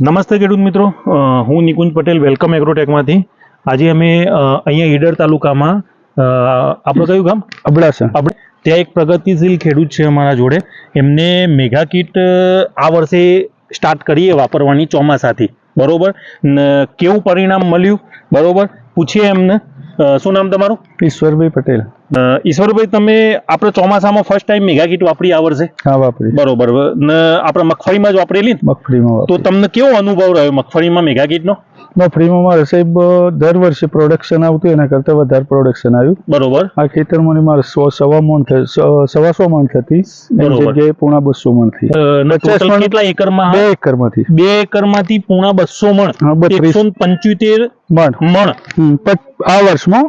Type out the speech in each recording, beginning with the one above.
નમસ્તે ખેડૂત મિત્રો, હું નિકુંજ પટેલ વેલકમ એગ્રોટેકમાંથી. આજે અમે અહીંયા ઈડર તાલુકામાં આપણું કયું ગામ અબડાસા ત્યાં એક પ્રગતિશીલ ખેડૂત છે અમારા જોડે. એમને મેગા કીટ આ વર્ષે સ્ટાર્ટ કરીએ વાપરવાની ચોમાસાથી, બરોબર. કેવું પરિણામ મળ્યું, બરોબર, પૂછીએ એમને. શું નામ તમારું? ઈશ્વરભાઈ પટેલ. ઈશ્વરભાઈ, તમે આપણે ચોમાસામાં ફર્સ્ટ ટાઈમ મેગા કીટ વાપરી આ વર્ષે? હા, વાપરી. બરોબર. ને આપણે મગફળીમાં જ વાપરેલી? મગફળીમાં. તો તમને કેવો અનુભવ રહ્યો મગફળીમાં મેગા કીટનો? મગફળીમાં મારે સાહેબ દર વર્ષે પ્રોડક્શન આવતું એના કરતા વધારે પ્રોડક્શન આવ્યું. બરોબર. આ ખેતરમાં મારે 100 મણ થતી, જગ્યાએ 250 મણ થઈ. ટોટલ કેટલા એકરમાં? 2 એકરમાંથી. 2 એકરમાંથી 250 મણ, 175 મણ આ વર્ષમાં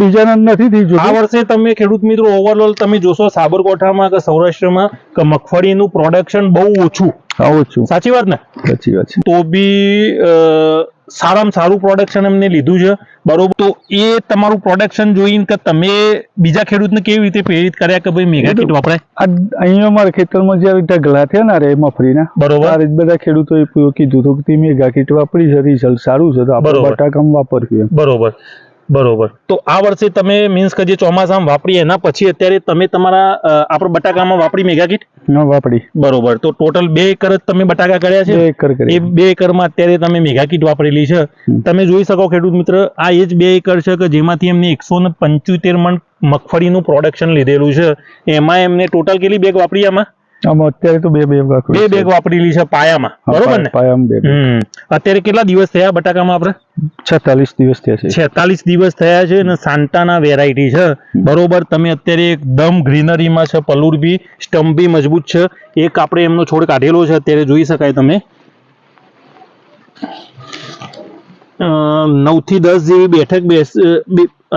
બીજાના નથી થઈ. આ વર્ષે તમે ખેડૂત મિત્રો ઓવરઓલ તમે જોશો સાબરકાંઠામાં કે સૌરાષ્ટ્રમાં કે મગફળીનું પ્રોડક્શન બહુ ઓછું. સાચી વાત ને? સાચી વાત છે. તો બી સારામાં સારું પ્રોડક્શન એમને લીધું છે, બરોબર. તો એ તમારું પ્રોડક્શન જોઈને કે તમે બીજા ખેડૂતને કેવી રીતે પ્રેરિત કર્યા કે ભાઈ મેગા કીટ વપરાય? અહીંયા મારા ખેતરમાં જયારે ઢગલા થયા ને રે મગફળીના, બરોબર, બધા ખેડૂતોએ કીધું હતું કે મેગા કીટ વાપરી છે, રિઝલ્ટ સારું છે, તો આપણે બટાકામાં વાપર્યું. બરોબર. બરોબર. તો આ વર્ષે તમે મીન્સ કે જે ચોમાસામાં વાપરી એના પછી અત્યારે તમે તમારા આપણે બટાકામાં વાપરી મેગા કીટ? વાપરી. બરોબર. તો ટોટલ 2 એકર જ તમે બટાકા કર્યા છે? 2 એકર કર્યા. એ 2 એકરમાં અત્યારે તમે મેગા કીટ વાપરેલી છે. તમે જોઈ શકો ખેડૂત મિત્ર, આ એ જ 2 એકર છે કે જેમાંથી એમને 175 મણ મગફળીનું પ્રોડક્શન લીધેલું છે. એમાં એમને ટોટલ કેટલી બેગ વાપરી? આમાં અત્યારે તો 2 બેગ વાપરેલી છે પાયામાં, બરોબર ને? પાયામાં. અત્યારે કેટલા દિવસ થયા બટાકામાં? આપણે 46 દિવસ થયા છે. 46 દિવસ થયા છે અને સાન્ટાના વેરાયટી છે, બરોબર. તમે અત્યારે એકદમ ગ્રીનરીમાં છે, પલુર બી સ્ટમ્પ બી મજબૂત છે. એક આપણે એમનો છોડ કાઢેલો છે, અત્યારે જોઈ શકાય તમે. 9 થી 10 જેવી બેઠક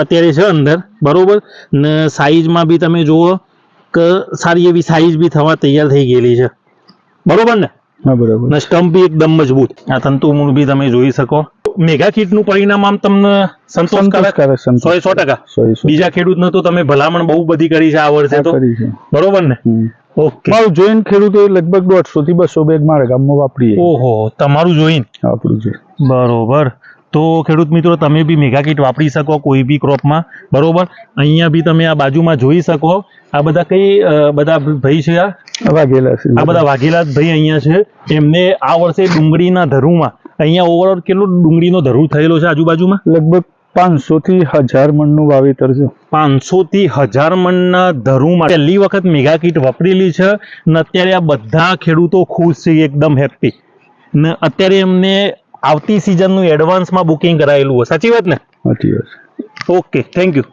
અત્યારે છે અંદર, બરોબર. ને સાઈઝમાં બી તમે જુઓ કે સારી એવી સાઈઝ બી થવા તૈયાર થઈ ગયેલી છે, બરોબર ને? હા, બરોબર. ને સ્ટમ્પ બી એકદમ મજબૂત. આ તંતુ મૂળ બી તમે જોઈ શકો. મેગા કીટનું પરિણામ આમ તમને સંતોષકારક? 100%. બીજા ખેડૂતને તો તમે ભલામણ બહુ બધી કરી છે આ વર્ષે, તો બરોબર ને? ઓકે. મારું જોઈને ખેડૂતો લગભગ 150 થી 200 બેગ મારા ગામમાં વાપરીએ. ઓહો, તમારું જોઈને? આપણું છે. બરોબર. તો ખેડૂત મિત્રો, તમે બી મેગા કીટ વાપરી શકો કોઈ બી ક્રોપમાં, બરોબર. અહીંયા બી તમે આ બાજુમાં જોઈ શકો. આ બધા બધા ભાઈ છે? વાઘેલા છે. આ બધા વાઘેલા ભાઈ અહીંયા છે. એમને આ વર્ષે ડુંગળીના ધરુમાં અહીંયા ઓવરઓલ કેટલો ડુંગળીનો ધરુ થયેલો છે આજુબાજુમાં? લગભગ 500 થી 1000 મણનું વાવેતર છે. 500 થી 1000 મણના ધરુમાં પહેલી વખત મેગા કીટ વાપરેલી છે ને અત્યારે આ બધા ખેડૂતો ખુશ છે, એકદમ હેપી. ને અત્યારે એમને આવતી સિઝનનું એડવાન્સમાં બુકિંગ કરાયેલું હોય. સાચી વાત ને? સાચી વાત. Okay, thank you.